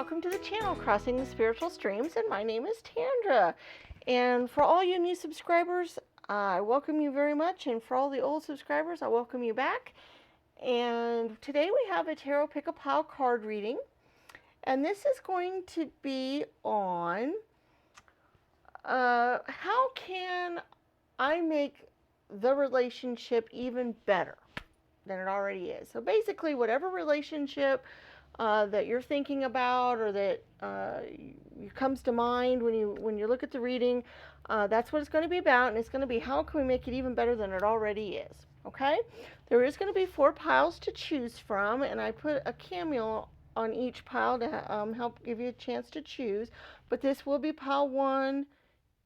welcome to the channel, Crossing the Spiritual Streams, and my name is Tandra. And for all you new subscribers, I welcome you very much, and for all the old subscribers, I welcome you back. And today we have a Tarot Pick-a-Pile card reading, and this is going to be on how can I make the relationship even better than it already is. So basically, whatever relationship that you're thinking about, or that comes to mind when you look at the reading, that's what it's going to be about, and it's going to be how can we make it even better than it already is. Okay, there is going to be 4 piles to choose from, and I put a cameo on each pile to help give you a chance to choose. But this will be pile 1,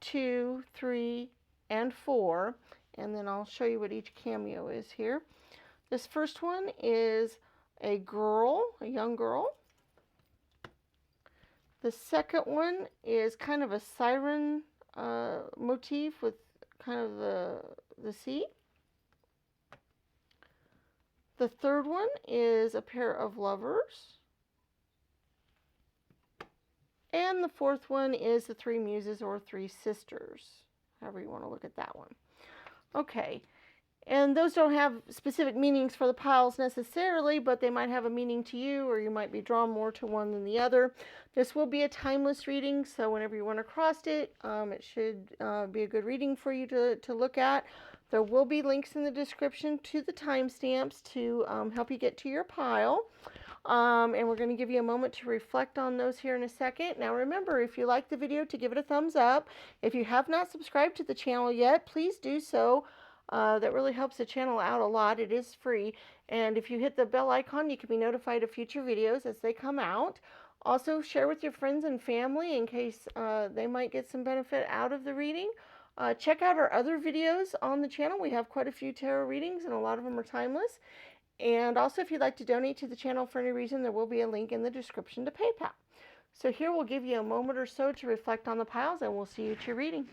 2, 3, and 4, and then I'll show you what each cameo is here. This first one is a girl, a young girl. The second one is kind of a siren motif with kind of the sea. The third one is a pair of lovers. And the fourth one is the 3 muses or 3 sisters, however you want to look at that one. Okay. And those don't have specific meanings for the piles necessarily, but they might have a meaning to you, or you might be drawn more to one than the other. This will be a timeless reading, so whenever you run across it, it should be a good reading for you to look at. There will be links in the description to the timestamps to help you get to your pile. And we're going to give you a moment to reflect on those here in a second. Now remember, if you like the video, to give it a thumbs up. If you have not subscribed to the channel yet, please do so. That really helps the channel out a lot. It is free. And if you hit the bell icon, you can be notified of future videos as they come out. Also, share with your friends and family in case they might get some benefit out of the reading. Check out our other videos on the channel. We have quite a few tarot readings, and a lot of them are timeless. And also, if you'd like to donate to the channel for any reason, there will be a link in the description to PayPal. So here we'll give you a moment or so to reflect on the piles, and we'll see you at your reading.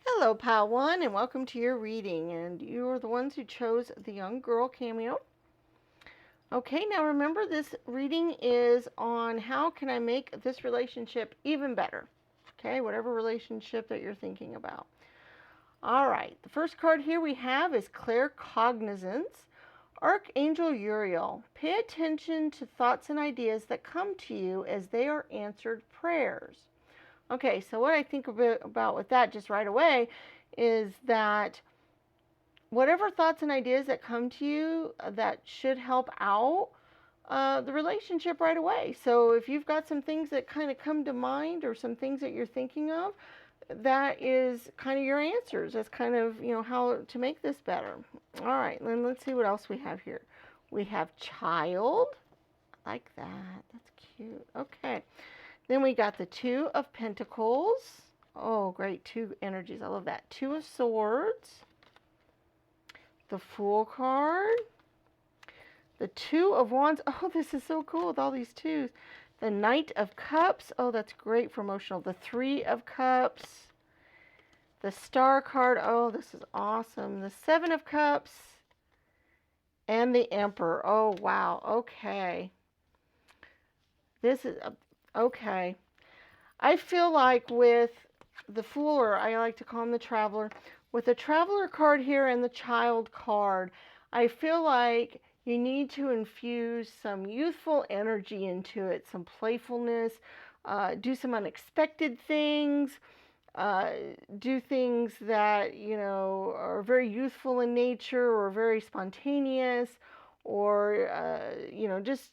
Hello, Pile 1, and welcome to your reading. And you are the ones who chose the young girl cameo. Okay, now remember, this reading is on how can I make this relationship even better. Okay, whatever relationship that you're thinking about. All right, the first card here we have is Claircognizance, Archangel Uriel. Pay attention to thoughts and ideas that come to you as they are answered prayers. Okay, so what I think about with that just right away is that whatever thoughts and ideas that come to you that should help out the relationship right away. So if you've got some things that kind of come to mind, or some things that you're thinking of, that is kind of your answers. That's kind of, how to make this better. All right, then let's see what else we have here. We have child. I like that. That's cute. Okay. Then we got the 2 of Pentacles. Oh, great. 2 energies. I love that. 2 of Swords. The Fool card. The 2 of Wands. Oh, this is so cool with all these 2s. The Knight of Cups. Oh, that's great for emotional. The 3 of Cups. The Star card. Oh, this is awesome. The 7 of Cups. And the Emperor. Oh, wow. Okay. This is... Okay, I feel like with the Fool, or I like to call him the Traveler, with the Traveler card here and the Child card, I feel like you need to infuse some youthful energy into it, some playfulness, do some unexpected things, do things that, are very youthful in nature, or very spontaneous, or, just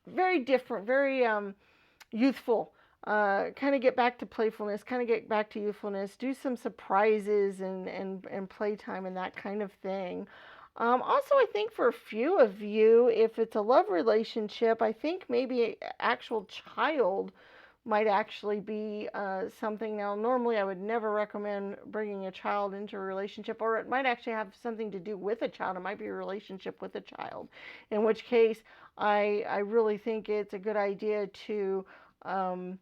very different, very youthful. Kind of get back to playfulness, kind of get back to youthfulness, do some surprises and playtime and that kind of thing. Also, I think for a few of you, if it's a love relationship, I think maybe an actual child might actually be something. Now, normally I would never recommend bringing a child into a relationship, or it might actually have something to do with a child. It might be a relationship with a child, in which case I really think it's a good idea um,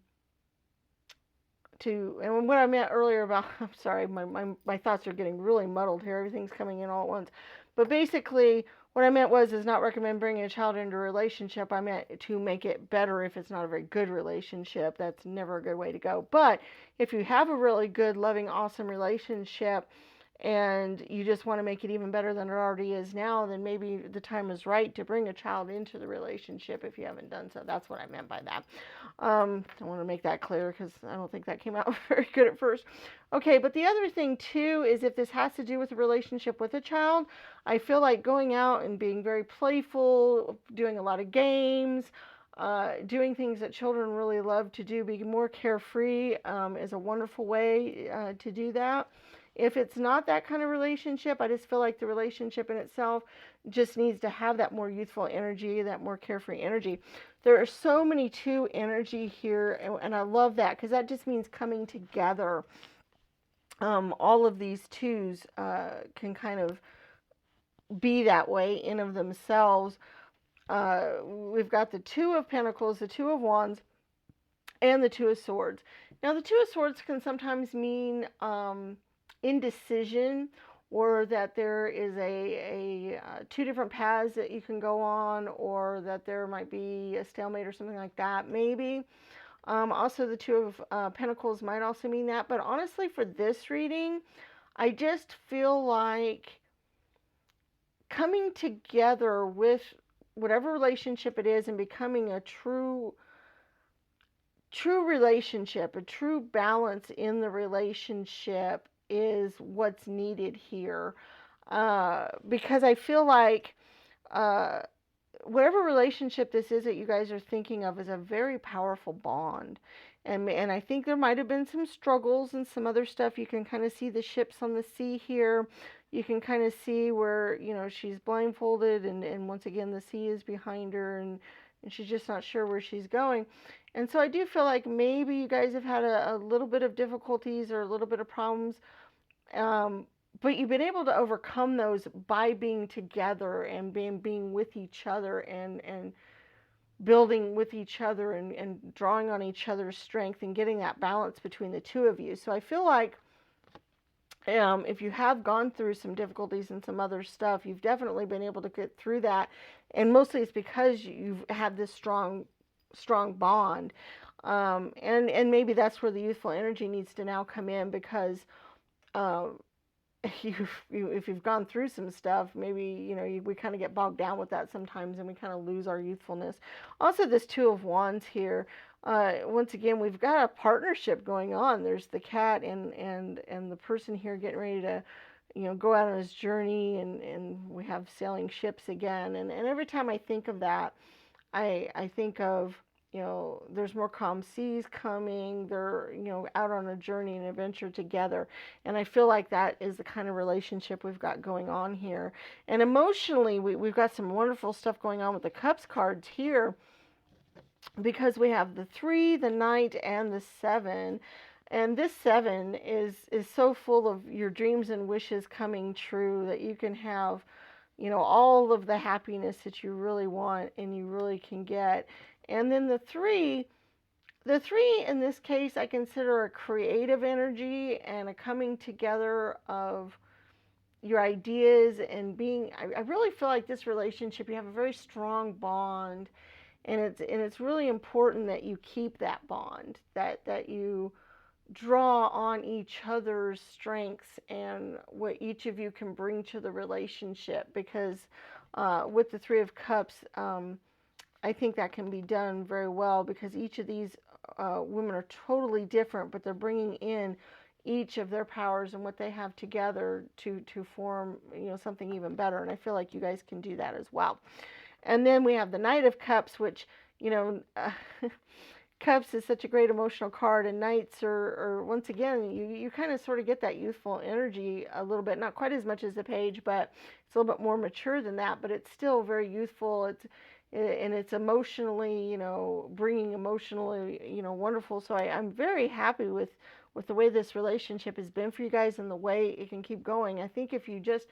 and what I meant earlier about, I'm sorry, my thoughts are getting really muddled here. Everything's coming in all at once. But basically, what I meant is not recommend bringing a child into a relationship. I meant to make it better if it's not a very good relationship. That's never a good way to go. But if you have a really good, loving, awesome relationship, and you just want to make it even better than it already is now, then maybe the time is right to bring a child into the relationship if you haven't done so. That's what I meant by that. I want to make that clear because I don't think that came out very good at first. Okay, but the other thing too is if this has to do with a relationship with a child, I feel like going out and being very playful, doing a lot of games, doing things that children really love to do, be more carefree, is a wonderful way to do that. If it's not that kind of relationship, I just feel like the relationship in itself just needs to have that more youthful energy, that more carefree energy. There are so many two energy here, and I love that because that just means coming together. All of these twos can kind of be that way in of themselves. We've got the Two of Pentacles, the Two of Wands, and the Two of Swords. Now, the Two of Swords can sometimes mean indecision, or that there is two different paths that you can go on, or that there might be a stalemate or something like that, maybe. Also, the Two of Pentacles might also mean that. But honestly, for this reading, I just feel like coming together with whatever relationship it is and becoming a true relationship, a true balance in the relationship is what's needed here. Because I feel like uh, whatever relationship this is that you guys are thinking of is a very powerful bond. And I think there might have been some struggles and some other stuff. You can kind of see the ships on the sea here. You can kind of see where, she's blindfolded, and once again, the sea is behind her, and she's just not sure where she's going. And so I do feel like maybe you guys have had a little bit of difficulties or a little bit of problems, but you've been able to overcome those by being together and being with each other, and building with each other, and drawing on each other's strength and getting that balance between the two of you. So I feel like if you have gone through some difficulties and some other stuff, you've definitely been able to get through that. And mostly it's because you've had this strong bond. And maybe that's where the youthful energy needs to now come in, because if you've gone through some stuff, maybe we kind of get bogged down with that sometimes, and we kind of lose our youthfulness. Also, this Two of Wands here. Once again, we've got a partnership going on. There's the cat and the person here getting ready to, go out on his journey, and we have sailing ships again. And every time I think of that, I think of, there's more calm seas coming. They're, out on a journey and adventure together. And I feel like that is the kind of relationship we've got going on here. And emotionally, we've got some wonderful stuff going on with the Cups cards here, because we have the 3, the Knight, and the 7. And this 7 is so full of your dreams and wishes coming true, that you can have, all of the happiness that you really want and you really can get. And then the 3 in this case, I consider a creative energy and a coming together of your ideas and being, I really feel like this relationship, you have a very strong bond, and it's really important that you keep that bond, that you draw on each other's strengths and what each of you can bring to the relationship, because with the 3 of Cups, I think that can be done very well, because each of these women are totally different, but they're bringing in each of their powers and what they have together to form, something even better. And I feel like you guys can do that as well. And then we have the Knight of Cups, which, Cups is such a great emotional card, and Knights are once again, you kind of sort of get that youthful energy a little bit, not quite as much as the Page, but it's a little bit more mature than that, but it's still very youthful. And it's emotionally, bringing emotionally, wonderful. So I'm very happy with the way this relationship has been for you guys and the way it can keep going. I think if you just,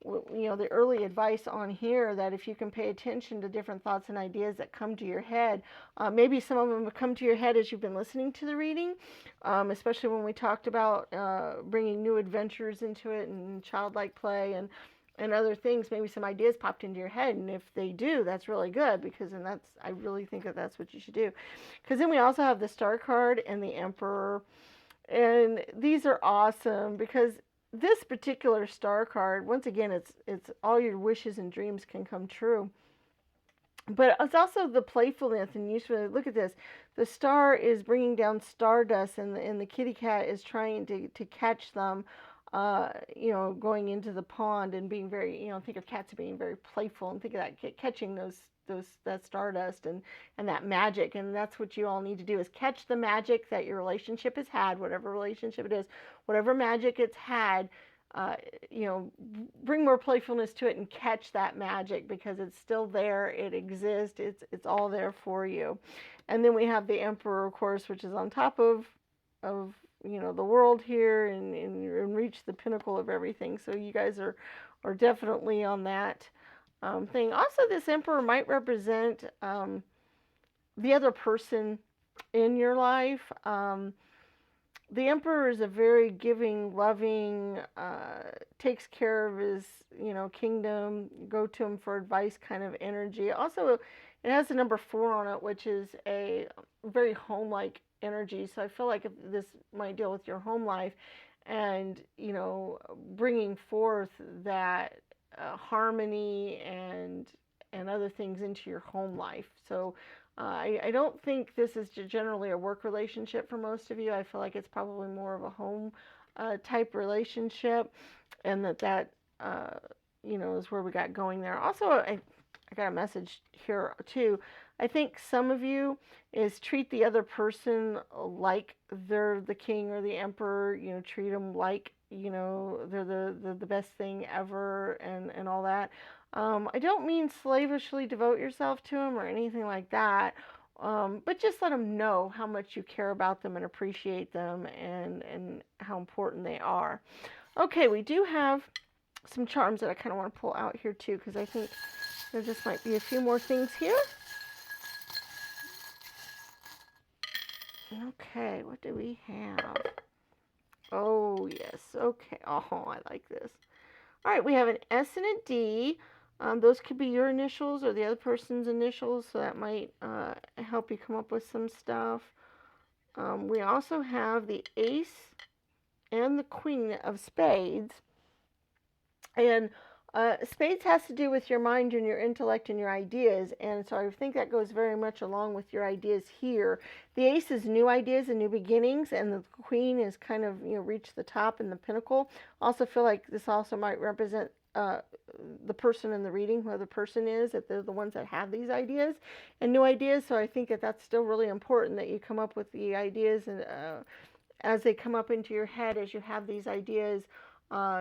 the early advice on here, that if you can pay attention to different thoughts and ideas that come to your head, maybe some of them have come to your head as you've been listening to the reading, especially when we talked about bringing new adventures into it and childlike play and other things. Maybe some ideas popped into your head, and if they do, that's really good, because then I really think that that's what you should do. Because then we also have the Star card and the Emperor, and these are awesome because this particular Star card, once again, it's all your wishes and dreams can come true. But it's also the playfulness and usefulness. Look at this. The Star is bringing down stardust, and the kitty cat is trying to catch them, going into the pond and being very, think of cats being very playful, and think of that, catching that stardust and that magic. And that's what you all need to do, is catch the magic that your relationship has had, whatever relationship it is, whatever magic it's had. Bring more playfulness to it and catch that magic, because it's still there, it exists, it's all there for you. And then we have the Emperor, of course, which is on top of the world here, and reach the pinnacle of everything. So you guys are definitely on that thing. Also, this Emperor might represent the other person in your life. The Emperor is a very giving, loving, takes care of his, kingdom, go to him for advice kind of energy. Also, it has the number 4 on it, which is a very home-like energy. So I feel like if this might deal with your home life, and, bringing forth that harmony and other things into your home life. So I don't think this is generally a work relationship for most of you. I feel like it's probably more of a home type relationship, and that is where we got going there. Also, I got a message here too. I think some of you is treat the other person like they're the king or the emperor. Treat them like they're the best thing ever, and all that. I don't mean slavishly devote yourself to them or anything like that, but just let them know how much you care about them and appreciate them, and how important they are. Okay, we do have some charms that I kind of want to pull out here too, because I think there just might be a few more things here. Okay, what do we have? Oh, yes. Okay. Oh, I like this. All right, we have an S and a D. Those could be your initials or the other person's initials, so that might help you come up with some stuff. We also have the Ace and the Queen of Spades. And Spades has to do with your mind and your intellect and your ideas, and so I think that goes very much along with your ideas here. The Ace is new ideas and new beginnings, and the Queen is kind of, reach the top and the pinnacle. Also feel like this also might represent the person in the reading, whoever the person is, that they're the ones that have these ideas and new ideas. So I think that that's still really important, that you come up with the ideas, and as they come up into your head, as you have these ideas,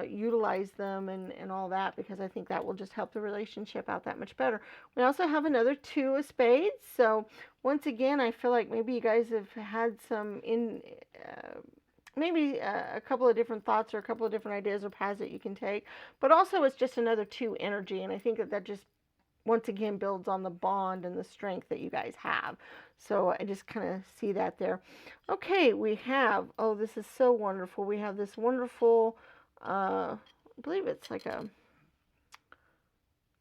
utilize them and all that, because I think that will just help the relationship out that much better. We also have another 2 of spades. So once again, I feel like maybe you guys have had some maybe a couple of different thoughts or a couple of different ideas or paths that you can take, but also it's just another 2 energy, and I think that just once again builds on the bond and the strength that you guys have. So I just kind of see that there. Okay, we have, oh, this is so wonderful. We have this wonderful, I believe it's like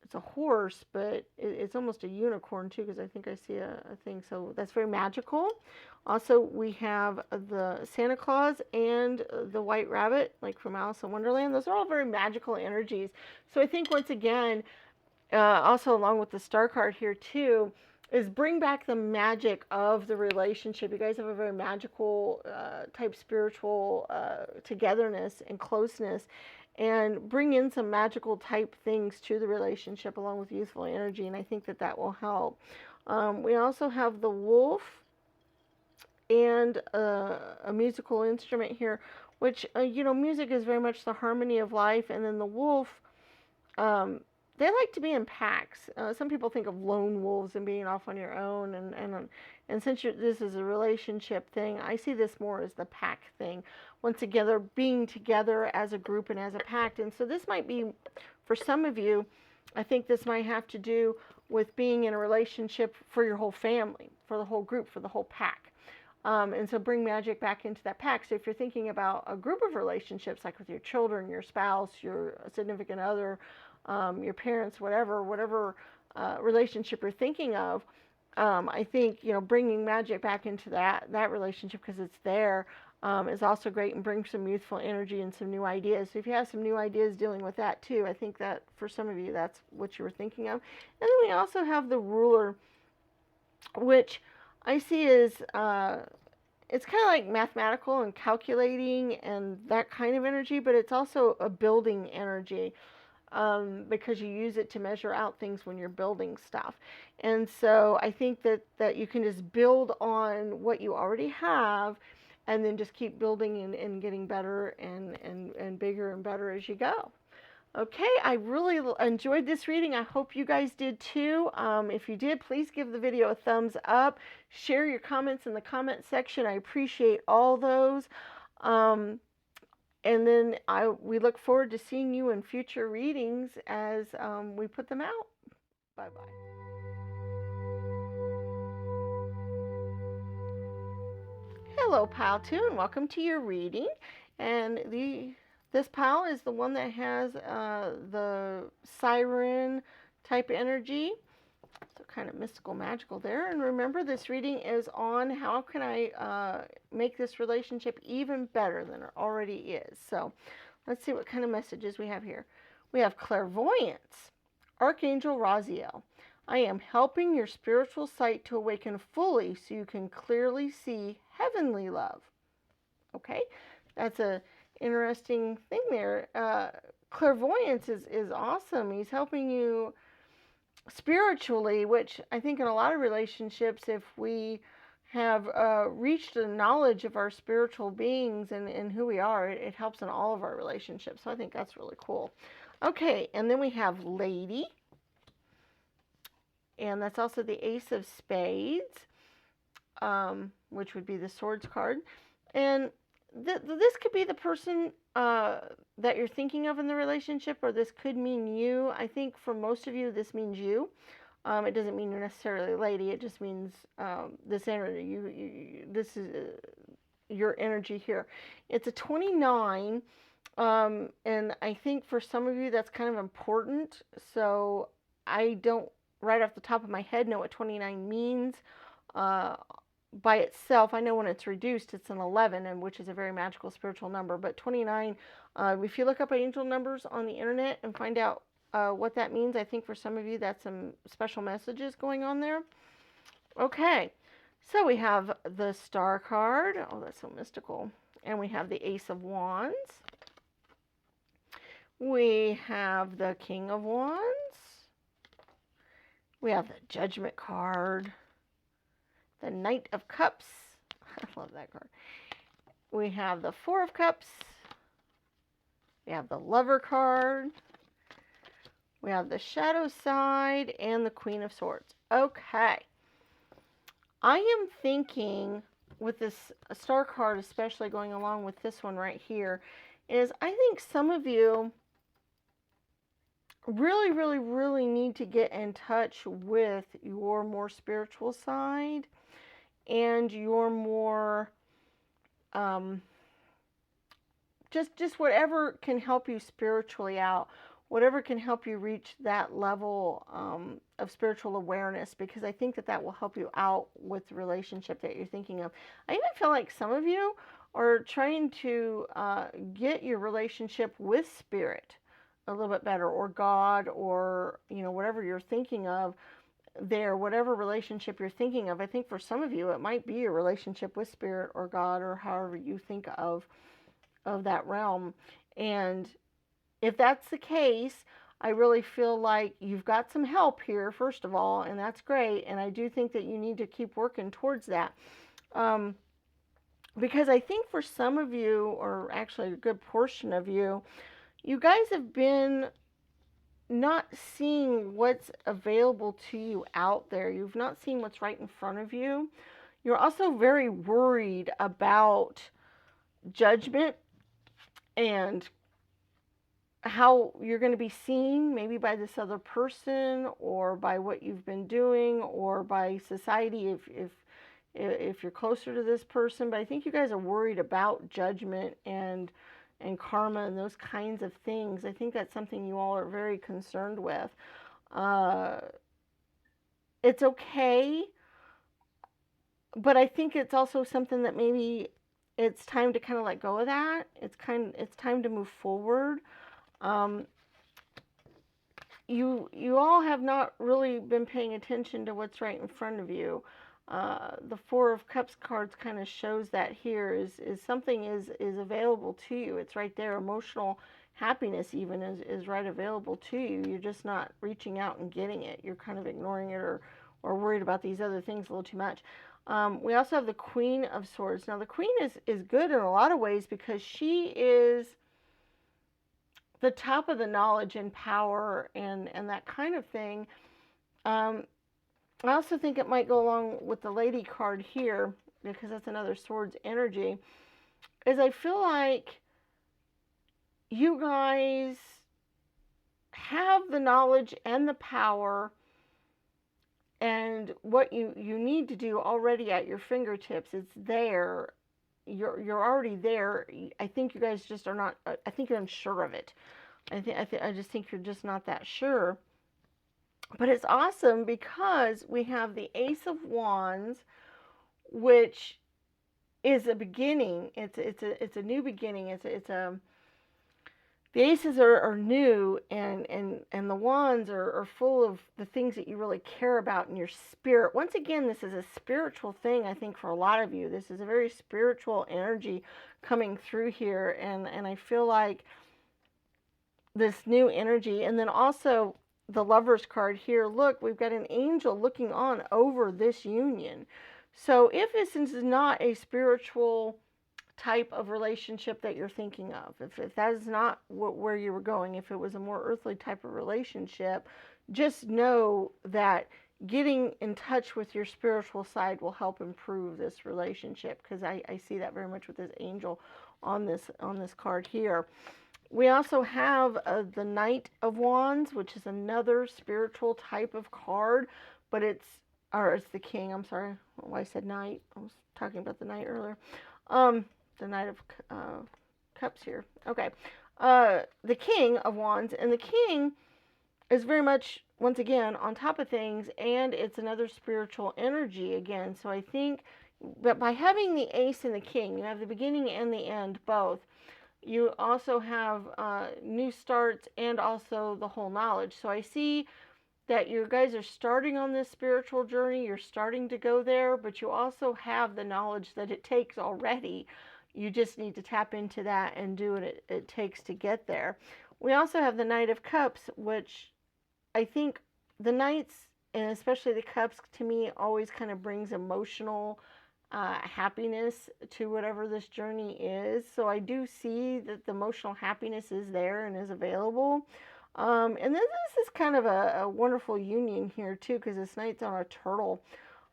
it's a horse, but it's almost a unicorn too, because I think I see a thing. So that's very magical. Also, we have the Santa Claus and the White Rabbit, like from Alice in Wonderland. Those are all very magical energies. So I think once again, also along with the Star card here too, is bring back the magic of the relationship. You guys have a very magical type spiritual togetherness and closeness, and bring in some magical type things to the relationship along with youthful energy, and I think that that will help. We also have the wolf and a musical instrument here, which, music is very much the harmony of life. And then the wolf, um, they like to be in packs. Some people think of lone wolves and being off on your own, and since this is a relationship thing, I see this more as the pack thing. Once together, being together as a group and as a pack. And so this might be, for some of you, I think this might have to do with being in a relationship for your whole family, for the whole group, for the whole pack. And so bring magic back into that pack. So if you're thinking about a group of relationships, like with your children, your spouse, your significant other, your parents, whatever relationship you're thinking of, I think, bringing magic back into that relationship, because it's there, is also great, and brings some youthful energy and some new ideas. So if you have some new ideas dealing with that too, I think that for some of you, that's what you were thinking of. And then we also have the ruler, which I see as it's kind of like mathematical and calculating and that kind of energy, but it's also a building energy, because you use it to measure out things when you're building stuff. And so I think that you can just build on what you already have, and then just keep building and getting better and bigger and better as you go. Okay, I really enjoyed this reading. I hope you guys did too. If you did, please give the video a thumbs up. Share your comments in the comment section. I appreciate all those. And then we look forward to seeing you in future readings as we put them out. Bye-bye. Hello, Pile 2, and welcome to your reading. And this pile is the one that has the siren type energy. So kind of mystical, magical there. And remember, this reading is on how can I make this relationship even better than it already is. So let's see what kind of messages we have here. We have clairvoyance. Archangel Raziel. I am helping your spiritual sight to awaken fully so you can clearly see heavenly love. Okay, that's a interesting thing there. Clairvoyance is awesome. He's helping you spiritually, which I think in a lot of relationships, if we have reached a knowledge of our spiritual beings and who we are, it helps in all of our relationships. So I think that's really cool. Okay, and then we have Lady. And that's also the Ace of Spades, which would be the Swords card. And this could be the person that you're thinking of in the relationship, or this could mean you. I think for most of you, this means you. It doesn't mean you're necessarily a lady. It just means this energy. This is your energy here. It's a 29, and I think for some of you, that's kind of important. So I don't, right off the top of my head, know what 29 means by itself. I know when it's reduced, it's an 11, and which is a very magical spiritual number. But 29, if you look up angel numbers on the internet and find out what that means, I think for some of you, that's some special messages going on there. Okay, so we have the Star card. Oh, that's so mystical. And we have the Ace of Wands. We have the King of Wands. We have the Judgment card, the Knight of Cups. I love that card. We have the Four of Cups. We have the Lover card. We have the Shadow side and the Queen of Swords. Okay. I am thinking with this Star card, especially going along with this one right here, is I think some of you really need to get in touch with your more spiritual side and your more just whatever can help you spiritually out, whatever can help you reach that level of spiritual awareness, because I think that will help you out with the relationship that you're thinking of. I even feel like some of you are trying to get your relationship with spirit a little bit better, or God, or whatever you're thinking of there, whatever relationship you're thinking of. I think for some of you it might be a relationship with spirit or God, or however you think of that realm. And if that's the case, I really feel like you've got some help here, first of all, and that's great. And I do think that you need to keep working towards that. Because I think for some of you, or actually a good portion of you, you guys have been not seeing what's available to you out there. You've not seen what's right in front of you. You're also very worried about judgment and how you're going to be seen, maybe by this other person, or by what you've been doing, or by society if you're closer to this person. But I think you guys are worried about judgment and karma and those kinds of things. I think that's something you all are very concerned with. Uh, it's okay, but I think it's also something that maybe it's time to kind of let go of that. It's time to move forward. Um, you all have not really been paying attention to what's right in front of you. The Four of Cups cards kind of shows that here is something is available to you. It's right there. Emotional happiness even is right available to you. You're just not reaching out and getting it. You're kind of ignoring it or worried about these other things a little too much. We also have the Queen of Swords. Now the Queen is good in a lot of ways because she is the top of the knowledge and power and that kind of thing. Um, I also think it might go along with the Lady card here because that's another swords energy. Is I feel like you guys have the knowledge and the power and what you need to do already at your fingertips. It's there. You're already there. I think you guys just are not. I think you're unsure of it. I just think you're just not that sure. But it's awesome because we have the Ace of Wands, which is a beginning. It's a new beginning. It's a the aces are new and the wands are full of the things that you really care about in your spirit. Once again, this is a spiritual thing, I think, for a lot of you. This is a very spiritual energy coming through here, and I feel like this new energy. And then also the Lovers card here, look, we've got an angel looking on over this union. So if this is not a spiritual type of relationship that you're thinking of, if that is not where you were going, if it was a more earthly type of relationship, just know that getting in touch with your spiritual side will help improve this relationship, because I see that very much with this angel on this card here. We also have the Knight of Wands, which is another spiritual type of card, but it's the King. I'm sorry, why I said Knight. I was talking about the Knight earlier. The Knight of Cups here. Okay, the King of Wands, and the King is very much, once again, on top of things, and it's another spiritual energy again. So I think that by having the Ace and the King, you have the beginning and the end both. You also have new starts and also the whole knowledge. So I see that you guys are starting on this spiritual journey. You're starting to go there, but you also have the knowledge that it takes already. You just need to tap into that and do what it takes to get there. We also have the Knight of Cups, which I think the Knights, and especially the Cups, to me always kind of brings emotional happiness to whatever this journey is. So I do see that the emotional happiness is there and is available. And then this is kind of a wonderful union here too, because this knight's on a turtle.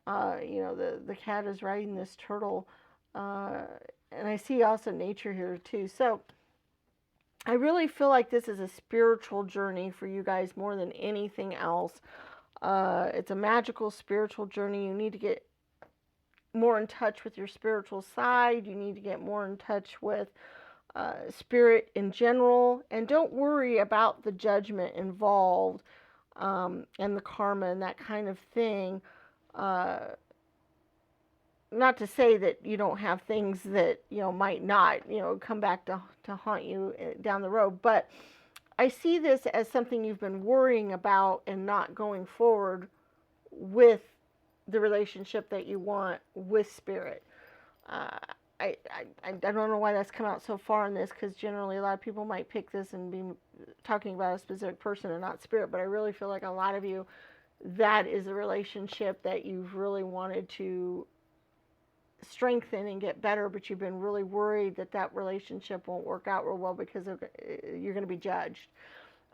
The cat is riding this turtle. And I see also nature here too. So I really feel like this is a spiritual journey for you guys more than anything else. It's a magical spiritual journey. You need to get more in touch with your spiritual side. You need to get more in touch with spirit in general, and don't worry about the judgment involved and the karma and that kind of thing. Not to say that you don't have things that might not come back to haunt you down the road, but I see this as something you've been worrying about and not going forward with the relationship that you want with spirit. Uh, I don't know why that's come out so far in this, because generally a lot of people might pick this and be talking about a specific person and not spirit, but I really feel like a lot of you, that is a relationship that you've really wanted to strengthen and get better, but you've been really worried that that relationship won't work out real well because you're going to be judged.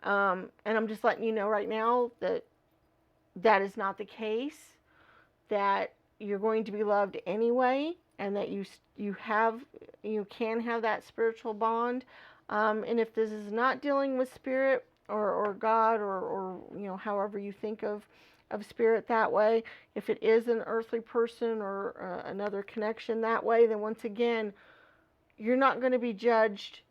And I'm just letting you know right now that that is not the case, that you're going to be loved anyway, and that you can have that spiritual bond. And if this is not dealing with spirit or God or however you think of spirit that way, if it is an earthly person or another connection that way, then once again, you're not going to be judged.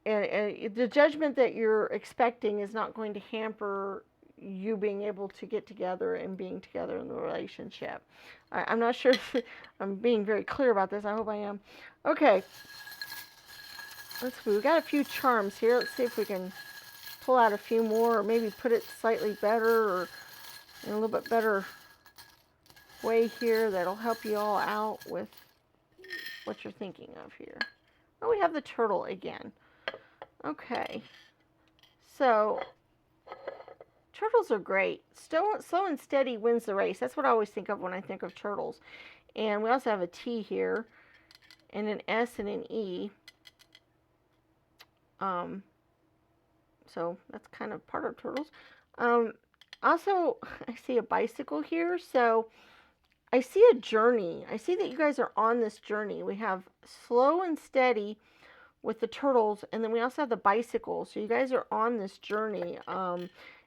And the judgment that you're expecting is not going to hamper you being able to get together and being together in the relationship. I'm not sure if I'm being very clear about this. I hope I am. Okay. Let's see. We got a few charms here. Let's see if we can pull out a few more, or maybe put it slightly better or in a little bit better way here that'll help you all out with what you're thinking of here. Oh, we have the turtle again. Okay. So, turtles are great. Slow and steady wins the race. That's what I always think of when I think of turtles. And we also have a T here, and an S and an E. So that's kind of part of turtles. Also, I see a bicycle here. So I see a journey. I see that you guys are on this journey. We have slow and steady with the turtles, and then we also have the bicycle. So you guys are on this journey.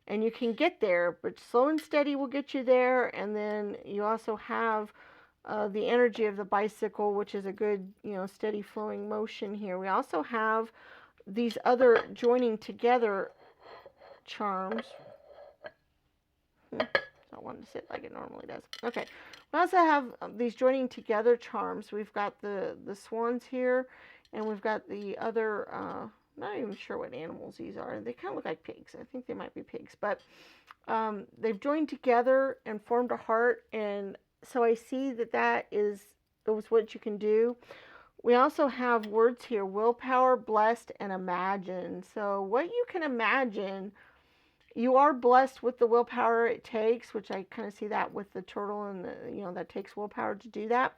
And you can get there, but slow and steady will get you there. And then you also have the energy of the bicycle, which is a good, steady flowing motion here. We also have these other joining together charms. Don't want to sit like it normally does. Okay. We also have these joining together charms. We've got the swans here, and we've got the other, not even sure what animals these are. They kind of look like pigs. I think they might be pigs. But they've joined together and formed a heart. And so I see that is what you can do. We also have words here: willpower, blessed, and imagine. So what you can imagine, you are blessed with the willpower it takes, which I kind of see that with the turtle, and that takes willpower to do that.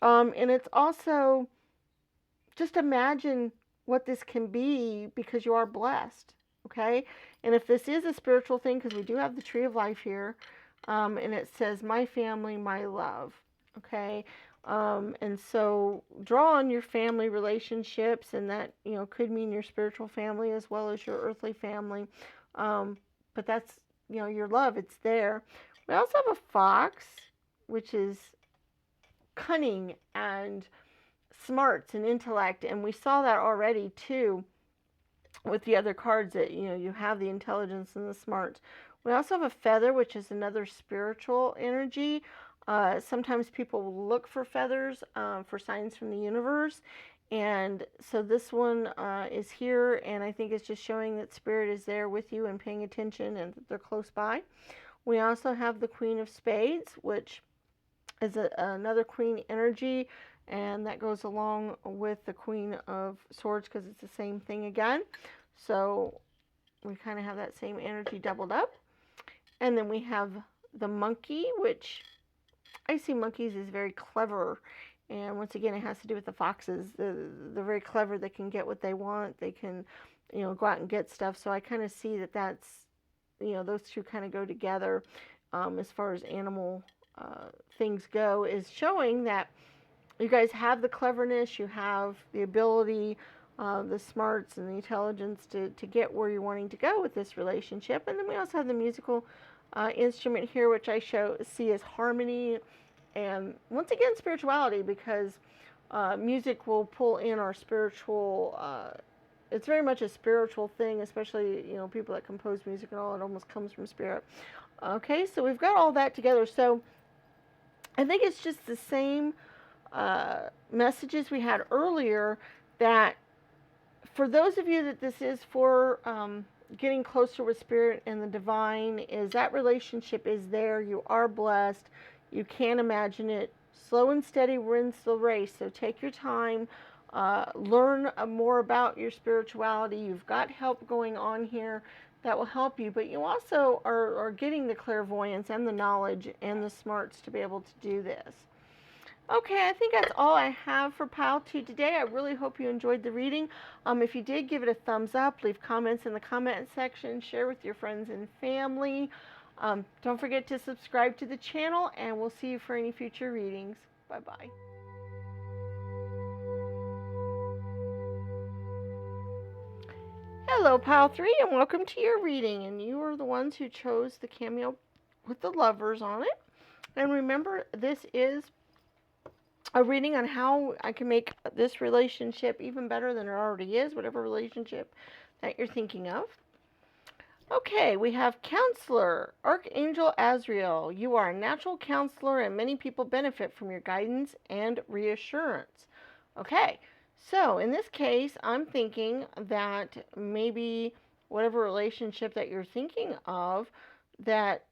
And it's also just imagine what this can be, because you are blessed. Okay. And if this is a spiritual thing, because we do have the tree of life here, and it says my family, my love. Okay. And so draw on your family relationships, and that could mean your spiritual family as well as your earthly family. But that's your love, it's there. We also have a fox, which is cunning and smarts and intellect, and we saw that already too with the other cards, that you have the intelligence and the smarts. We also have a feather, which is another spiritual energy. Sometimes people will look for feathers for signs from the universe, and so this one is here, and I think it's just showing that spirit is there with you and paying attention, and that they're close by. We also have the Queen of Spades, which is another queen energy, and that goes along with the Queen of Swords because it's the same thing again. So we kind of have that same energy doubled up. And then we have the monkey, which I see monkeys as very clever. And once again, it has to do with the foxes. They're very clever. They can get what they want. They can, go out and get stuff. So I kind of see that's, those two kind of go together as far as animal things go, is showing that you guys have the cleverness, you have the ability, the smarts and the intelligence to get where you're wanting to go with this relationship. And then we also have the musical instrument here, which I see as harmony, and once again spirituality, because music will pull in our spiritual, it's very much a spiritual thing, especially people that compose music and all. It almost comes from spirit. Okay, so we've got all that together. So I think it's just the same messages we had earlier, that for those of you that this is for getting closer with spirit and the divine, is that relationship is there. You are blessed. You can imagine it. Slow and steady wins the race. So take your time. Learn more about your spirituality. You've got help going on here that will help you, but you also are getting the clairvoyance and the knowledge and the smarts to be able to do this. Okay, I think that's all I have for Pile 2 today. I really hope you enjoyed the reading. If you did, give it a thumbs up, leave comments in the comment section, share with your friends and family. Don't forget to subscribe to the channel, and we'll see you for any future readings. Bye-bye. Hello, Pile 3, and welcome to your reading. And you are the ones who chose the cameo with the lovers on it. And remember, this is a reading on how I can make this relationship even better than it already is, whatever relationship that you're thinking of. Okay, we have Counselor, Archangel Azrael. You are a natural counselor, and many people benefit from your guidance and reassurance. Okay, so in this case, I'm thinking that maybe whatever relationship that you're thinking of, that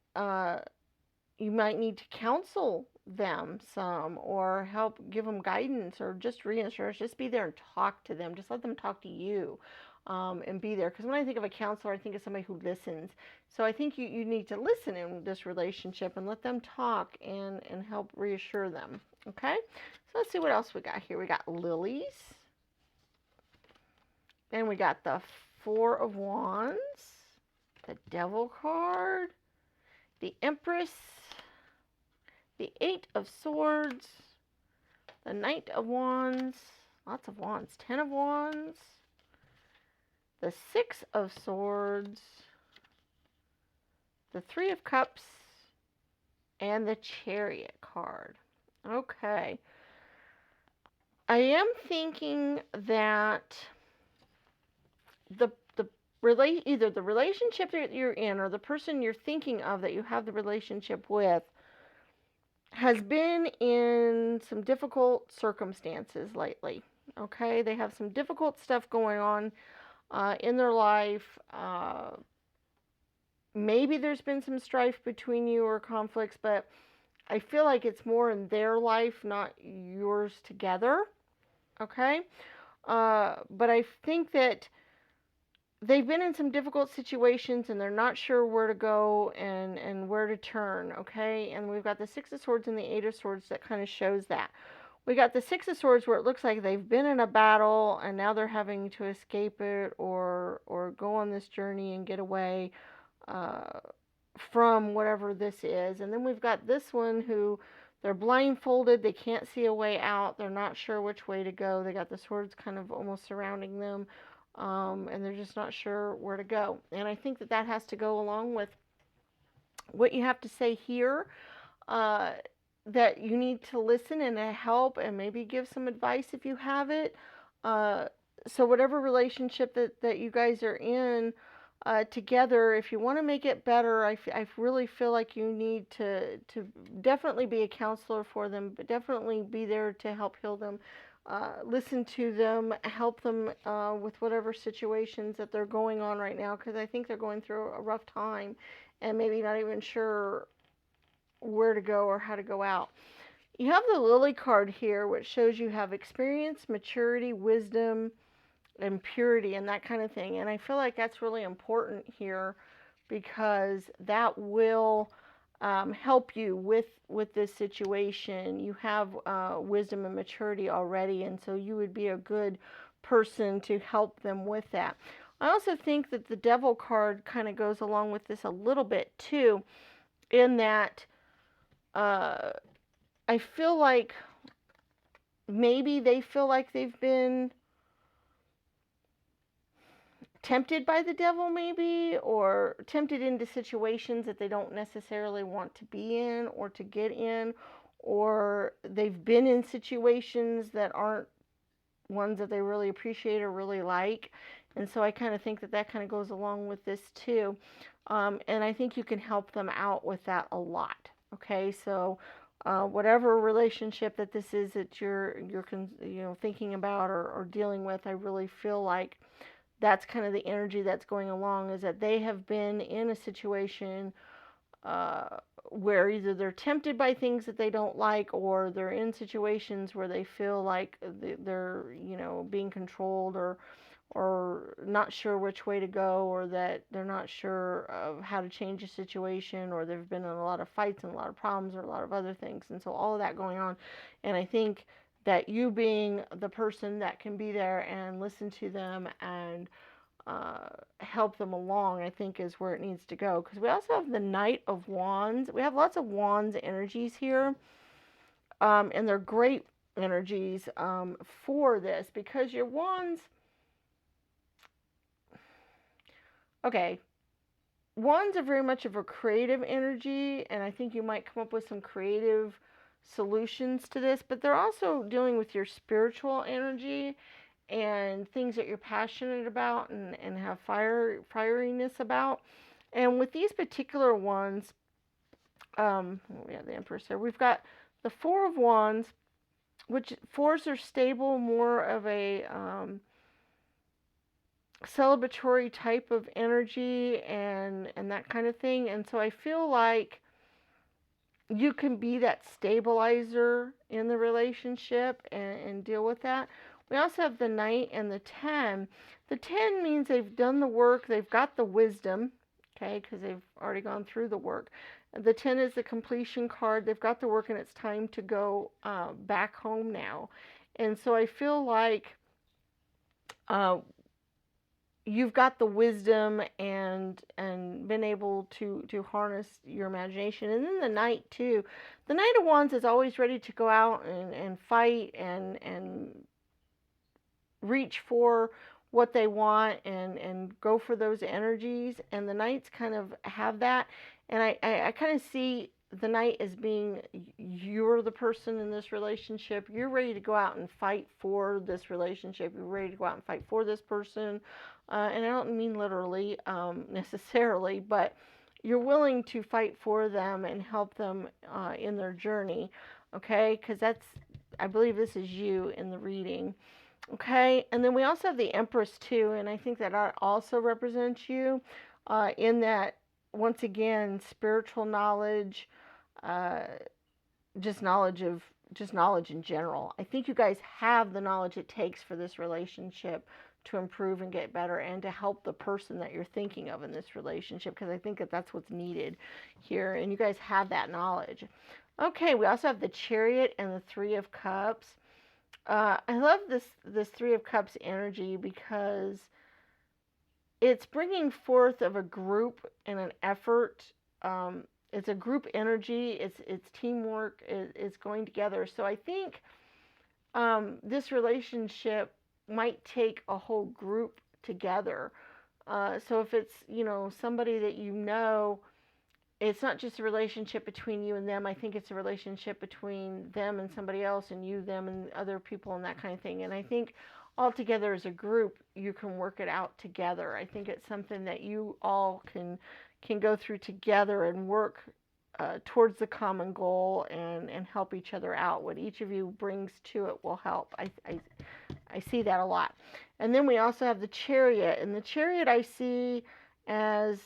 you might need to counsel them some or help give them guidance or just reassurance. Just be there and talk to them. Just let them talk to you, and be there. Because when I think of a counselor, I think of somebody who listens. So I think you need to listen in this relationship and let them talk and help reassure them. Okay? So let's see what else we got here. We got lilies. Then we got the Four of Wands, the Devil card, the Empress, the Eight of Swords, the Knight of Wands, lots of wands, Ten of Wands, the Six of Swords, the Three of Cups, and the Chariot card. Okay. I am thinking that either the relationship that you're in or the person you're thinking of that you have the relationship with has been in some difficult circumstances lately. Okay, they have some difficult stuff going on in their life. Maybe there's been some strife between you or conflicts, but I feel like it's more in their life, not yours together. Okay, but I think that they've been in some difficult situations and they're not sure where to go and where to turn, okay? And we've got the Six of Swords and the Eight of Swords that kind of shows that. We got the Six of Swords where it looks like they've been in a battle and now they're having to escape it or go on this journey and get away from whatever this is. And then we've got this one who they're blindfolded, they can't see a way out, they're not sure which way to go. They got the swords kind of almost surrounding them. And they're just not sure where to go. And I think that that has to go along with what you have to say here, that you need to listen and to help and maybe give some advice if you have it. So whatever relationship that you guys are in together, if you want to make it better, I really feel like you need to definitely be a counselor for them, but definitely be there to help heal them. Listen to them, help them with whatever situations that they're going on right now, because I think they're going through a rough time and maybe not even sure where to go or how to go out. You have the Lily card here, which shows you have experience, maturity, wisdom, and purity, and that kind of thing. And I feel like that's really important here because that will help you with this situation. You have wisdom and maturity already, and so you would be a good person to help them with that. I also think that the Devil card kind of goes along with this a little bit too, in that I feel like maybe they feel like they've been tempted by the devil, maybe, or tempted into situations that they don't necessarily want to be in or to get in, or they've been in situations that aren't ones that they really appreciate or really like. And so I kind of think that that kind of goes along with this too. And I think you can help them out with that a lot. Okay, so whatever relationship that this is that you're thinking about or dealing with, I really feel like that's kind of the energy that's going along, is that they have been in a situation where either they're tempted by things that they don't like, or they're in situations where they feel like they're being controlled or not sure which way to go, or that they're not sure of how to change a situation, or they've been in a lot of fights and a lot of problems or a lot of other things. And so all of that going on. And I think that you being the person that can be there and listen to them and help them along, I think is where it needs to go. Because we also have the Knight of Wands. We have lots of Wands energies here, and they're great energies for this, because your Wands, okay, Wands are very much of a creative energy, and I think you might come up with some creative solutions to this, but they're also dealing with your spiritual energy and things that you're passionate about and have fieriness about. And with these particular ones, we have the Empress here. We've got the Four of Wands, which fours are stable, more of a celebratory type of energy and that kind of thing. And so I feel like you can be that stabilizer in the relationship and deal with that. We also have the Knight and the 10. The 10 means they've done the work, they've got the wisdom, okay, because they've already gone through the work. The 10 is the completion card. They've got the work, and it's time to go back home now. And so I feel like uh, you've got the wisdom and been able to harness your imagination. And then the Knight too. The Knight of Wands is always ready to go out and fight and reach for what they want and go for those energies. And the Knights kind of have that. And I kind of see the Knight as being, you're the person in this relationship. You're ready to go out and fight for this relationship. You're ready to go out and fight for this person. And I don't mean literally necessarily, but you're willing to fight for them and help them in their journey. Okay? Because that's, I believe this is you in the reading. Okay, and then we also have the Empress too, and I think that also represents you in that, once again, spiritual knowledge, uh, just knowledge of just knowledge in general. I think you guys have the knowledge it takes for this relationship to improve and get better, and to help the person that you're thinking of in this relationship, because I think that that's what's needed here, and you guys have that knowledge. Okay, we also have the Chariot and the Three of Cups. I love this Three of Cups energy, because it's bringing forth of a group and an effort. It's a group energy. It's teamwork. It's going together. So I think this relationship might take a whole group together. So if it's somebody that it's not just a relationship between you and them. I think it's a relationship between them and somebody else, and you, them, and other people, and that kind of thing. And I think all together as a group, you can work it out together. I think it's something that you all can go through together and work towards the common goal and help each other out. What each of you brings to it will help. I see that a lot. And then we also have the Chariot, and the Chariot I see as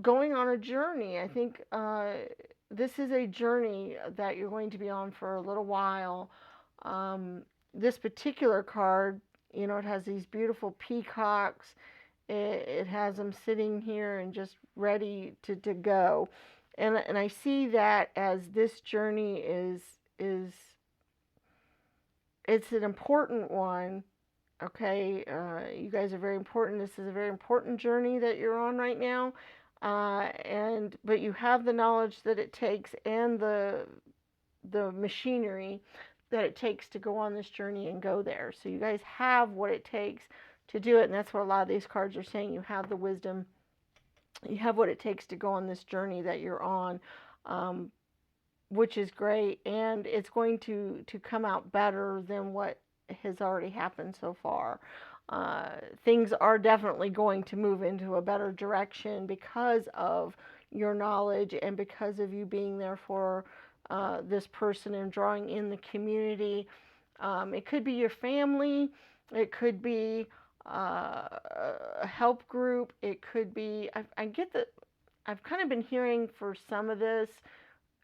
going on a journey. I think this is a journey that you're going to be on for a little while. This particular card, it has these beautiful peacocks. It has them sitting here and just ready to go. And I see that as this journey is it's an important one. Okay, you guys are very important. This is a very important journey that you're on right now. But you have the knowledge that it takes, and the machinery that it takes to go on this journey and go there. So you guys have what it takes to do it, and that's what a lot of these cards are saying. You have the wisdom. You have what it takes to go on this journey that you're on, which is great, and it's going to come out better than what has already happened so far. Things are definitely going to move into a better direction because of your knowledge and because of you being there for this person and drawing in the community. It could be your family. It could be a help group. It could be, I get that I've kind of been hearing for some of this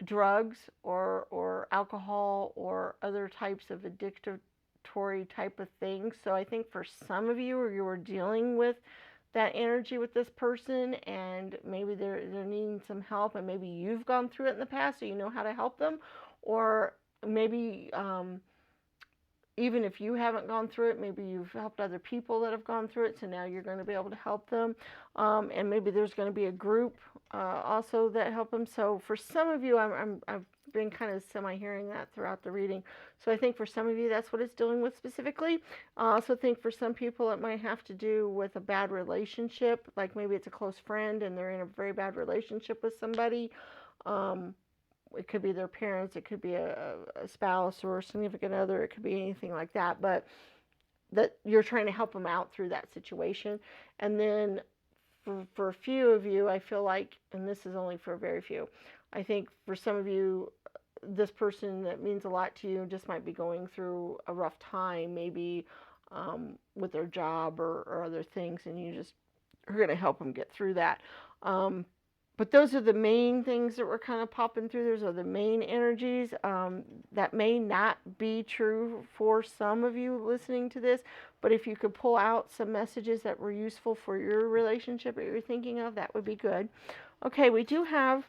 drugs or alcohol or other types of addictive celebratory type of thing. So I think for some of you, or you are dealing with that energy with this person, and maybe they're needing some help, and maybe you've gone through it in the past, so you know how to help them, or maybe even if you haven't gone through it, maybe you've helped other people that have gone through it, so now you're going to be able to help them. And maybe there's going to be a group also that help them. So for some of you, I've been kind of semi-hearing that throughout the reading. So I think for some of you, that's what it's dealing with specifically. I also think for some people, it might have to do with a bad relationship, like maybe it's a close friend and they're in a very bad relationship with somebody. It could be their parents, it could be a spouse or a significant other, it could be anything like that, but that you're trying to help them out through that situation. And then for a few of you, I feel like, and this is only for a very few, I think for some of you, this person that means a lot to you just might be going through a rough time, maybe with their job or other things, and you just are going to help them get through that. But those are the main things that were kind of popping through. Those are the main energies. That may not be true for some of you listening to this, but if you could pull out some messages that were useful for your relationship that you're thinking of, that would be good. Okay, we do have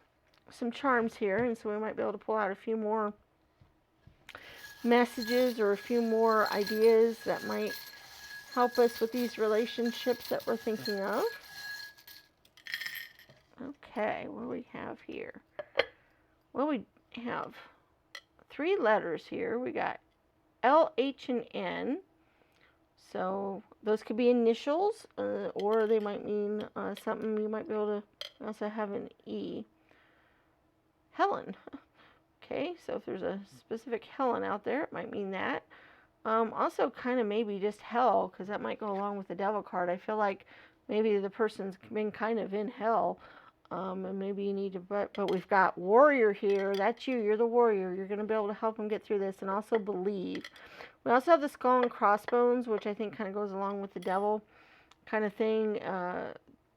some charms here, and so we might be able to pull out a few more messages or a few more ideas that might help us with these relationships that we're thinking of. Okay, what do we have here? Well, we have 3 letters here. We got L, H, and N. So those could be initials, or they might mean something. You might be able to also have an E. Helen. Okay, so if there's a specific Helen out there, it might mean that. Also, kind of maybe just hell, because that might go along with the devil card. I feel like maybe the person's been kind of in hell. And maybe you need to, but we've got warrior here. That's you. You're the warrior. You're going to be able to help them get through this, and also believe. We also have the skull and crossbones, which I think kind of goes along with the devil kind of thing.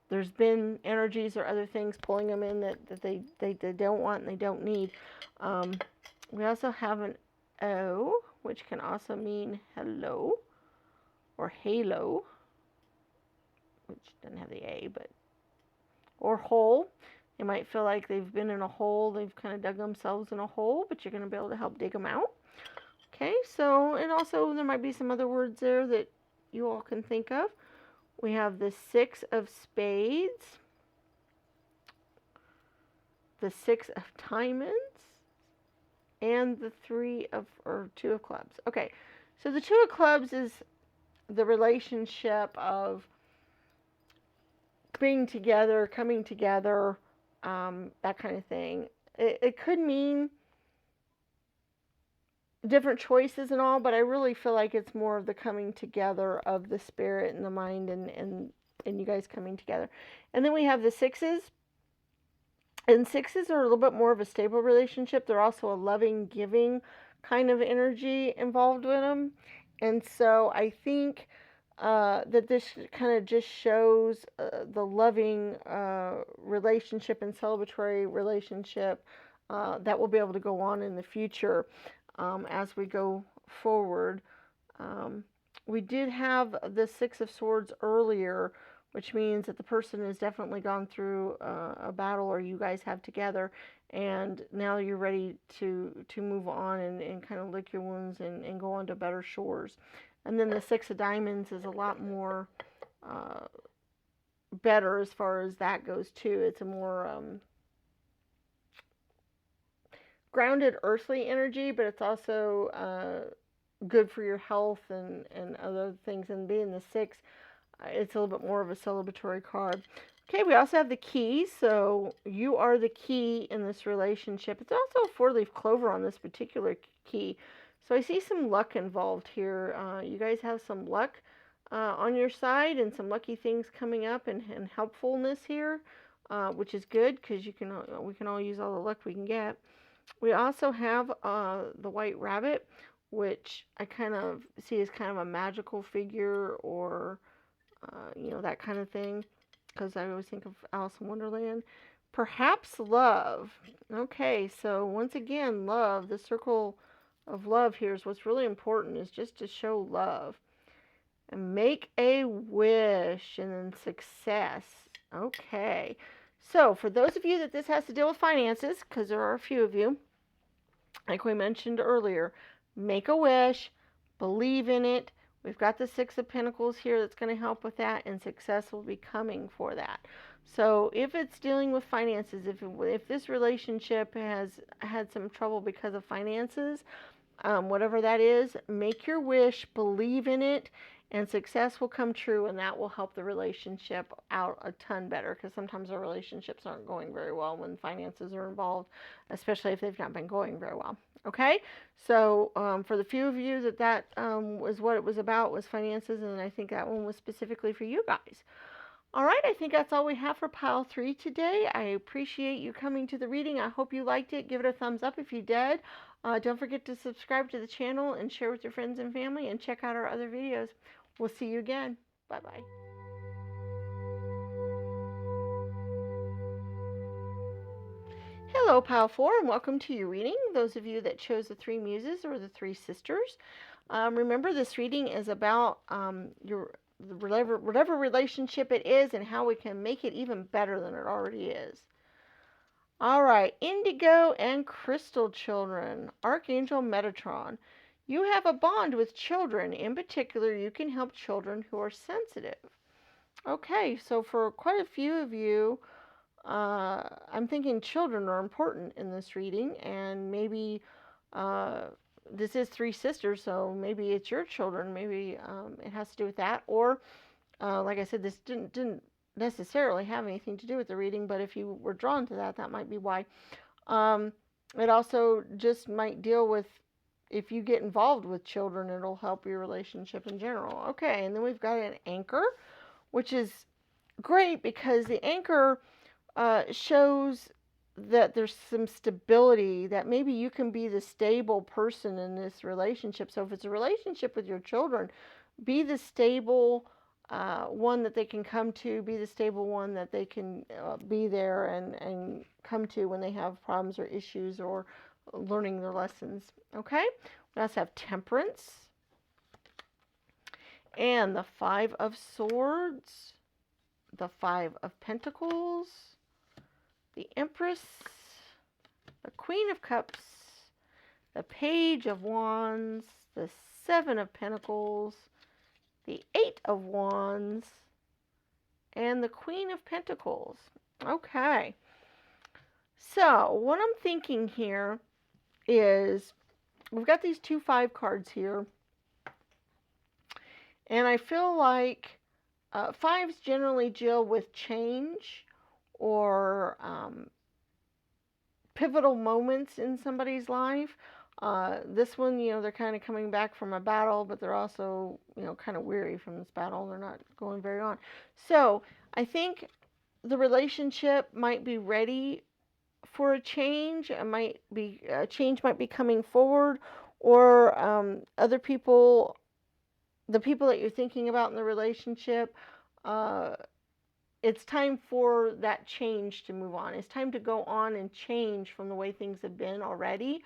There's been energies or other things pulling them in that they don't want and they don't need. We also have an O, which can also mean hello or halo, which doesn't have the A, but or hole. They might feel like they've been in a hole. They've kind of dug themselves in a hole, but you're going to be able to help dig them out. Okay, so, and also there might be some other words there that you all can think of. We have the 6 of spades, the 6 of diamonds, and the 2 of clubs. Okay, so the 2 of clubs is the relationship of being together, coming together, that kind of thing. It could mean different choices and all, but I really feel like it's more of the coming together of the spirit and the mind and you guys coming together. And then we have the 6s. And 6s are a little bit more of a stable relationship. They're also a loving, giving kind of energy involved with them. And so I think that this kind of just shows the loving relationship and celebratory relationship that will be able to go on in the future as we go forward. We did have the 6 of swords earlier, which means that the person has definitely gone through a battle, or you guys have together, and now you're ready to move on and kind of lick your wounds and go on to better shores. And then the 6 of diamonds is a lot more better as far as that goes too. It's a more grounded earthly energy, but it's also good for your health and other things. And being the 6, it's a little bit more of a celebratory card. Okay, we also have the key. So you are the key in this relationship. It's also a 4-leaf clover on this particular key. So I see some luck involved here. You guys have some luck on your side and some lucky things coming up and helpfulness here, which is good because we can all use all the luck we can get. We also have the white rabbit, which I kind of see as kind of a magical figure, or that kind of thing, because I always think of Alice in Wonderland. Perhaps love. Okay, so once again, love, the circle of love here is what's really important, is just to show love. And make a wish, and then success. Okay. So, for those of you that this has to deal with finances, because there are a few of you, like we mentioned earlier, make a wish, believe in it. We've got the Six of Pentacles here that's going to help with that, and success will be coming for that. So if it's dealing with finances, if this relationship has had some trouble because of finances, whatever that is, make your wish, believe in it, and success will come true, and that will help the relationship out a ton better, because sometimes our relationships aren't going very well when finances are involved, especially if they've not been going very well. Okay, so for the few of you that was what it was about, was finances, and I think that one was specifically for you guys. All right, I think that's all we have for pile 3 today. I appreciate you coming to the reading. I hope you liked it. Give it a thumbs up if you did. Don't forget to subscribe to the channel and share with your friends and family, and check out our other videos. We'll see you again. Bye-bye. Hello, Pile 4, and welcome to your reading. Those of you that chose the 3 Muses or the 3 Sisters, remember this reading is about your whatever relationship it is, and how we can make it even better than it already is. All right, Indigo and Crystal children, Archangel Metatron. You have a bond with children. In particular, you can help children who are sensitive. Okay, so for quite a few of you, I'm thinking children are important in this reading, and maybe this is 3 sisters, so maybe it's your children. Maybe it has to do with that, or like I said, this didn't necessarily have anything to do with the reading, but if you were drawn to that, that might be why. It also just might deal with, if you get involved with children, it'll help your relationship in general. Okay, and then we've got an anchor, which is great because the anchor shows that there's some stability, that maybe you can be the stable person in this relationship. So if it's a relationship with your children, be the stable one that they can come to, be the stable one that they can be there and come to when they have problems or issues or learning their lessons. Okay, we also have Temperance and the 5 of Swords, the 5 of Pentacles, the Empress, the Queen of Cups, the Page of Wands, the 7 of Pentacles, the 8 of Wands, and the Queen of Pentacles. Okay. So, what I'm thinking here is, we've got these 2 5 cards here, and I feel like 5s generally deal with change or pivotal moments in somebody's life. This one, they're kind of coming back from a battle, but they're also, kind of weary from this battle. They're not going very on. So I think the relationship might be ready for a change. A change might be coming forward, or other people, the people that you're thinking about in the relationship, it's time for that change to move on. It's time to go on and change from the way things have been already,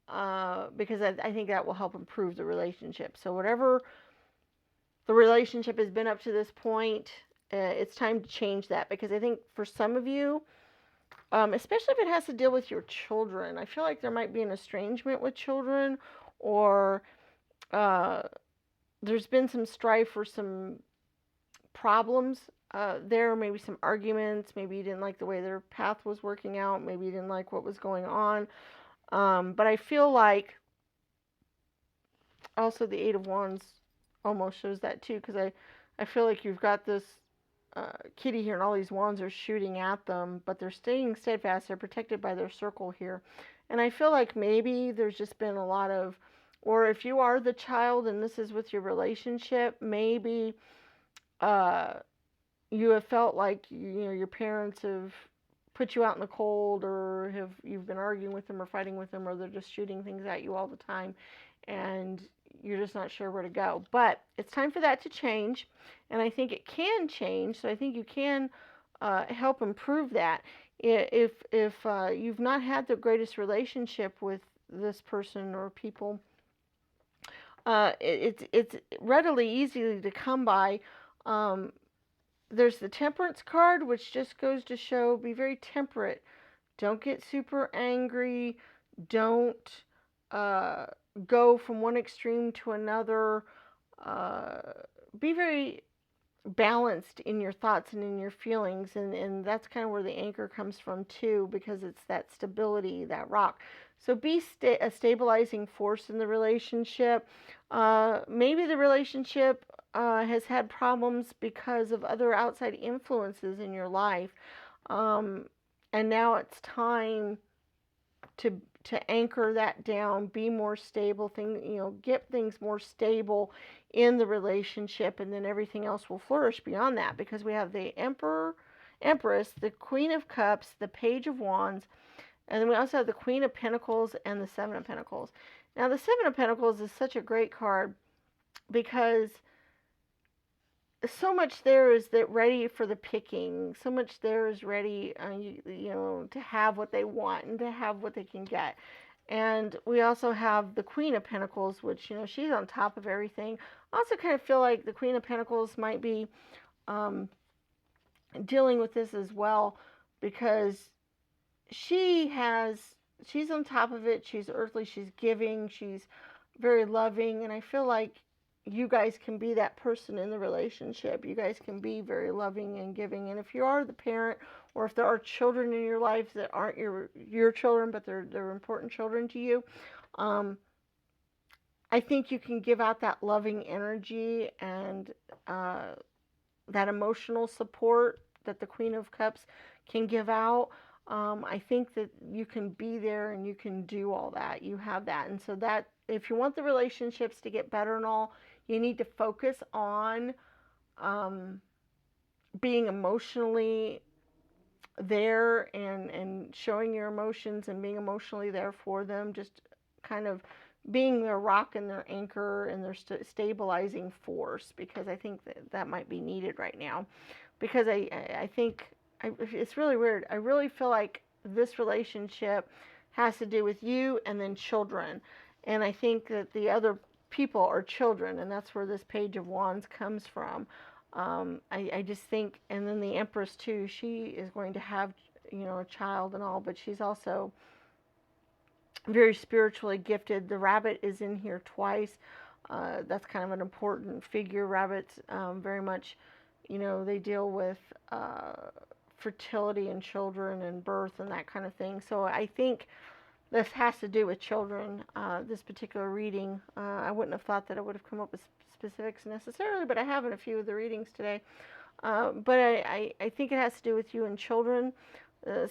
because I think that will help improve the relationship. So whatever the relationship has been up to this point, it's time to change that, because I think for some of you, especially if it has to deal with your children, I feel like there might be an estrangement with children, or there's been some strife or some problems there, maybe some arguments, maybe you didn't like the way their path was working out, maybe you didn't like what was going on, but I feel like also the 8 of Wands almost shows that too, because I feel like you've got this kitty here, and all these wands are shooting at them, but they're staying steadfast. They're protected by their circle here, and I feel like maybe there's just been a lot of, or if you are the child and this is with your relationship, maybe you have felt like your parents have put you out in the cold, or you've been arguing with them or fighting with them, or they're just shooting things at you all the time, and you're just not sure where to go. But it's time for that to change, and I think it can change. So I think you can help improve that. If you've not had the greatest relationship with this person or people, It's readily easily to come by. Um, there's the Temperance card, which just goes to show be very temperate. Don't get super angry. Don't uh, go from one extreme to another. Uh, be very balanced in your thoughts and in your feelings, and that's kind of where the anchor comes from too, because it's that stability, that rock. So be a stabilizing force in the relationship. Maybe the relationship has had problems because of other outside influences in your life, um, and now it's time to anchor that down, be more stable, get things more stable in the relationship, and then everything else will flourish beyond that, because we have the Empress, the Queen of Cups, the Page of Wands, and then we also have the Queen of Pentacles and the Seven of Pentacles. Now, the Seven of Pentacles is such a great card because so much there is that ready for the picking. So much there is ready, to have what they want and to have what they can get. And we also have the Queen of Pentacles, which, she's on top of everything. I also kind of feel like the Queen of Pentacles might be um, dealing with this as well, because she's on top of it. She's earthly, she's giving, she's very loving, and I feel like you guys can be that person in the relationship. You guys can be very loving and giving, and if you are the parent, or if there are children in your life that aren't your children, but they're important children to you, um, I think you can give out that loving energy and that emotional support that the Queen of Cups can give out. I think that you can be there and you can do all that. You have that. And so that, if you want the relationships to get better and all, you need to focus on um, being emotionally there, and showing your emotions and being emotionally there for them. Just kind of being their rock and their anchor and their stabilizing force, because I think that might be needed right now. Because I think it's really weird. I really feel like this relationship has to do with you and then children. And I think that the other people are children, and that's where this Page of Wands comes from. I just think, and then the Empress too, she is going to have, a child and all, but she's also very spiritually gifted. The rabbit is in here twice. That's kind of an important figure. Rabbits very much, they deal with fertility and children and birth and that kind of thing. So I think this has to do with children, this particular reading. I wouldn't have thought that I would have come up with specifics necessarily, but I have in a few of the readings today. But I think it has to do with you and children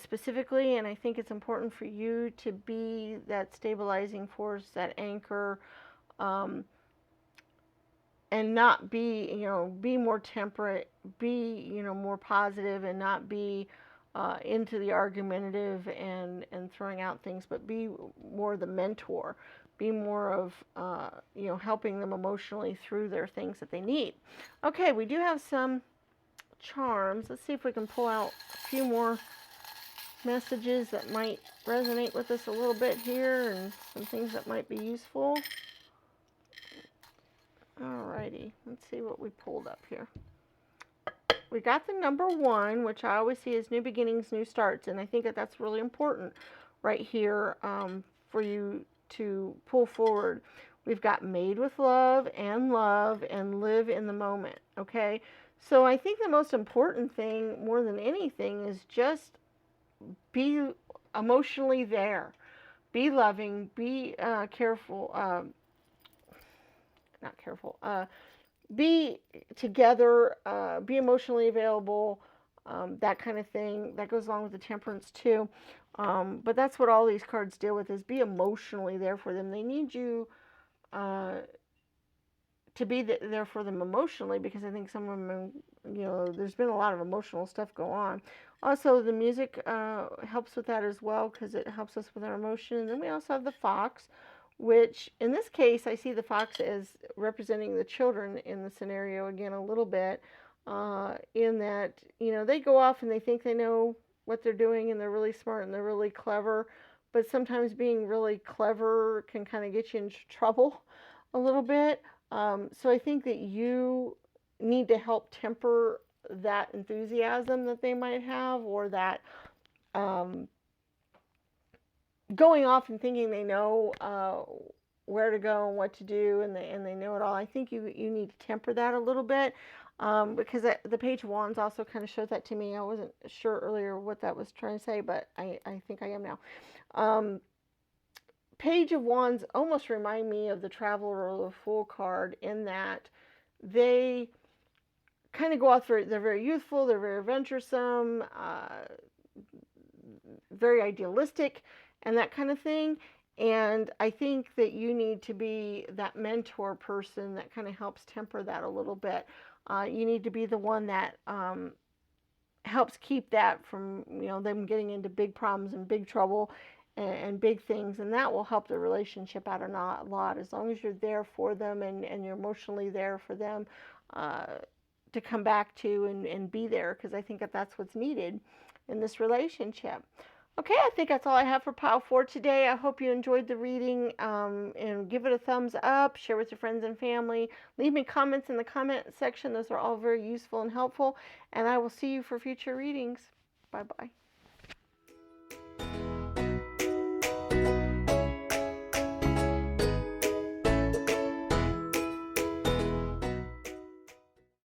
specifically, and I think it's important for you to be that stabilizing force, that anchor, um, and not be more temperate, be, more positive, and not be into the argumentative and throwing out things, but be more the mentor, be more of, helping them emotionally through their things that they need. Okay, we do have some charms. Let's see if we can pull out a few more messages that might resonate with us a little bit here, and some things that might be useful. Alrighty, let's see what we pulled up here. We got the number 1, which I always see as new beginnings, new starts, and I think that that's really important right here for you to pull forward. We've got made with love and live in the moment, okay? So I think the most important thing, more than anything, is just be emotionally there. Be loving, be careful, not careful, be together, be emotionally available, that kind of thing. That goes along with the Temperance too. But that's what all these cards deal with, is be emotionally there for them. They need you to be there for them emotionally, because I think some of them, there's been a lot of emotional stuff go on. Also, the music helps with that as well, because it helps us with our emotion. And then we also have the fox, which in this case, I see the fox as representing the children in the scenario again a little bit, in that, they go off and they think they know what they're doing, and they're really smart and they're really clever, but sometimes being really clever can kind of get you into trouble. a little bit. So I think that you need to help temper that enthusiasm that they might have, or that um, going off and thinking they know where to go and what to do, and they know it all. I think you need to temper that a little bit, because the Page of Wands also kind of showed that to me. I wasn't sure earlier what that was trying to say, but I think I am now. Um, Page of Wands almost remind me of the Traveler or the Fool card, in that they kind of go off for, they're very youthful, they're very venturesome, very idealistic, and that kind of thing. And I think that you need to be that mentor person that kind of helps temper that a little bit. You need to be the one that helps keep that from, them getting into big problems and big trouble, and big things, and that will help the relationship out a lot, as long as you're there for them, and you're emotionally there for them, uh, to come back to, and be there, because I think that that's what's needed in this relationship. Okay, I think that's all I have for Pile 4 today. I hope you enjoyed the reading, and give it a thumbs up, share with your friends and family. Leave me comments in the comment section. Those are all very useful and helpful. And I will see you for future readings. Bye-bye.